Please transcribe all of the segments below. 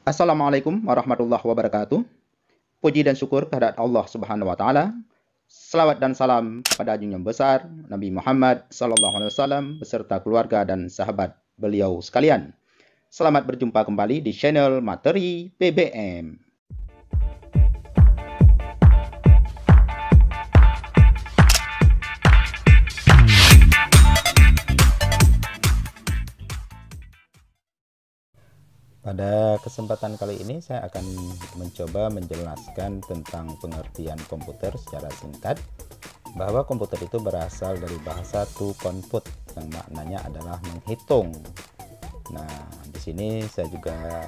Assalamualaikum warahmatullahi wabarakatuh. Puji dan syukur kehadirat Allah Subhanahu wa taala. Selawat dan salam kepada junjungan besar Nabi Muhammad sallallahu alaihi wasallam beserta keluarga dan sahabat beliau sekalian. Selamat berjumpa kembali di channel Materi BBM. Pada kesempatan kali ini saya akan mencoba menjelaskan tentang pengertian komputer secara singkat, bahwa komputer itu berasal dari bahasa to compute yang maknanya adalah menghitung. Nah, di sini saya juga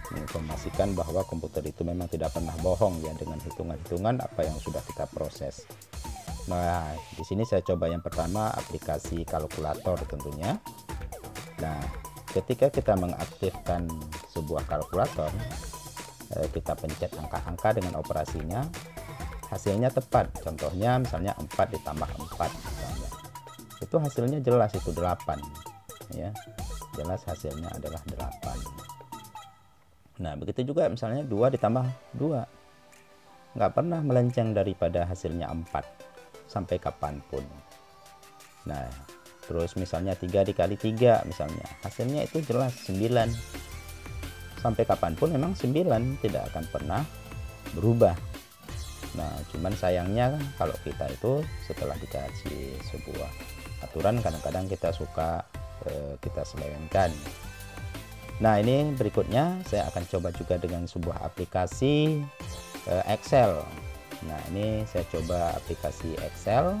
menginformasikan bahwa komputer itu memang tidak pernah bohong ya dengan hitungan-hitungan apa yang sudah kita proses. Nah, di sini saya coba yang pertama aplikasi kalkulator tentunya. Nah, ketika kita mengaktifkan sebuah kalkulator, kita pencet angka-angka dengan operasinya, hasilnya tepat. Contohnya misalnya 4 ditambah 4 misalnya. Itu hasilnya jelas, itu 8 ya. Jelas hasilnya adalah 8. Nah, begitu juga misalnya 2 ditambah 2. Nggak pernah melenceng daripada hasilnya 4 sampai kapanpun. Nah, terus misalnya 3 dikali 3 misalnya, hasilnya itu jelas 9. Sampai kapanpun memang 9 tidak akan pernah berubah. Nah, cuman sayangnya kalau kita itu setelah dikasih sebuah aturan, kadang-kadang kita suka kita selewengkan. Nah, ini berikutnya saya akan coba juga dengan sebuah aplikasi Excel. Nah, ini saya coba aplikasi Excel.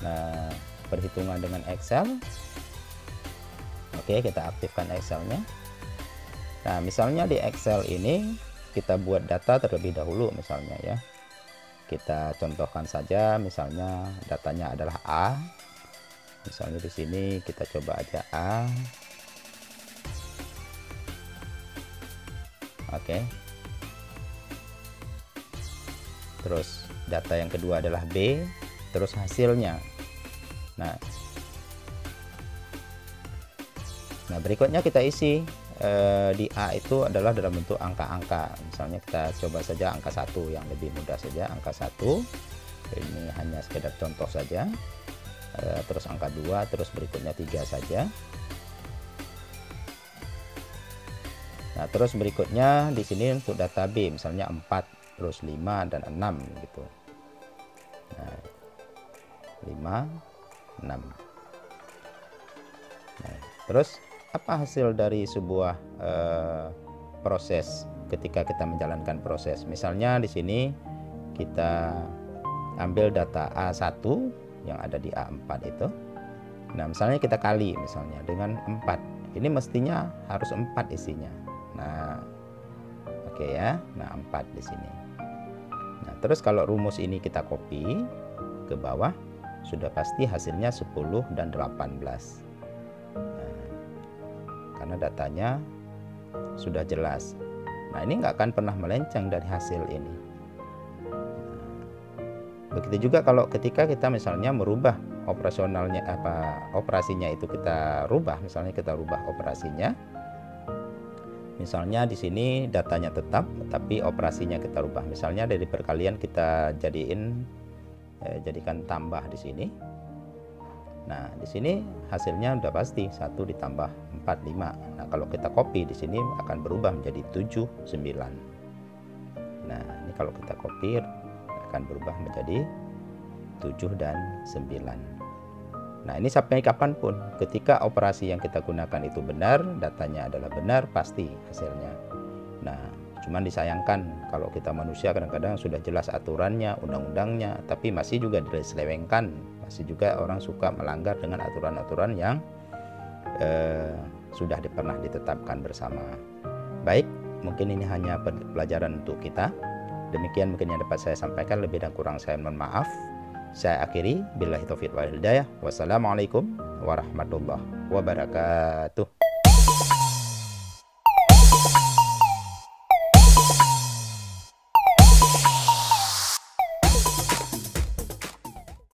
Nah, perhitungan dengan Excel. Oke, kita aktifkan Excelnya. Nah, misalnya di Excel ini kita buat data terlebih dahulu misalnya ya. Kita contohkan saja, misalnya datanya adalah A. Misalnya di sini kita coba aja A. Oke. Terus data yang kedua adalah B, terus hasilnya. Nah, berikutnya kita isi di A itu adalah dalam bentuk angka-angka. Misalnya kita coba saja angka 1 yang lebih mudah saja, angka 1. Ini hanya sekedar contoh saja. Terus angka 2, terus berikutnya 3 saja. Nah, terus berikutnya di sini untuk data B misalnya 4, terus 5 dan 6 gitu. Nah, 5 6. Nah, terus apa hasil dari sebuah proses ketika kita menjalankan proses? Misalnya di sini kita ambil data A1 yang ada di A4 itu. Nah, misalnya kita kali misalnya dengan 4. Ini mestinya harus 4 isinya. Nah, oke ya. Nah, 4 di sini. Nah, terus kalau rumus ini kita copy ke bawah, sudah pasti hasilnya 10 dan 18. Nah, karena datanya sudah jelas. Nah, ini nggak akan pernah melenceng dari hasil ini. Nah, begitu juga kalau ketika kita misalnya merubah operasionalnya, operasinya itu kita rubah, misalnya kita rubah operasinya. Misalnya di sini datanya tetap, tapi operasinya kita rubah. Misalnya dari perkalian kita jadikan tambah di sini. Nah, di sini hasilnya udah pasti 1 ditambah 4 5. Nah, kalau kita copy di sini akan berubah menjadi 7 9. Nah, ini kalau kita copy akan berubah menjadi 7 dan 9. Nah, ini sampai kapanpun ketika operasi yang kita gunakan itu benar, datanya adalah benar, pasti hasilnya. Nah, cuman disayangkan kalau kita manusia kadang-kadang sudah jelas aturannya, undang-undangnya, tapi masih juga diselewengkan. Masih juga orang suka melanggar dengan aturan-aturan yang sudah pernah ditetapkan bersama. Baik, mungkin ini hanya pelajaran untuk kita. Demikian mungkin yang dapat saya sampaikan, lebih dan kurang saya mohon maaf. Saya akhiri, billahi taufiq wal hidayah. Wassalamualaikum warahmatullahi wabarakatuh.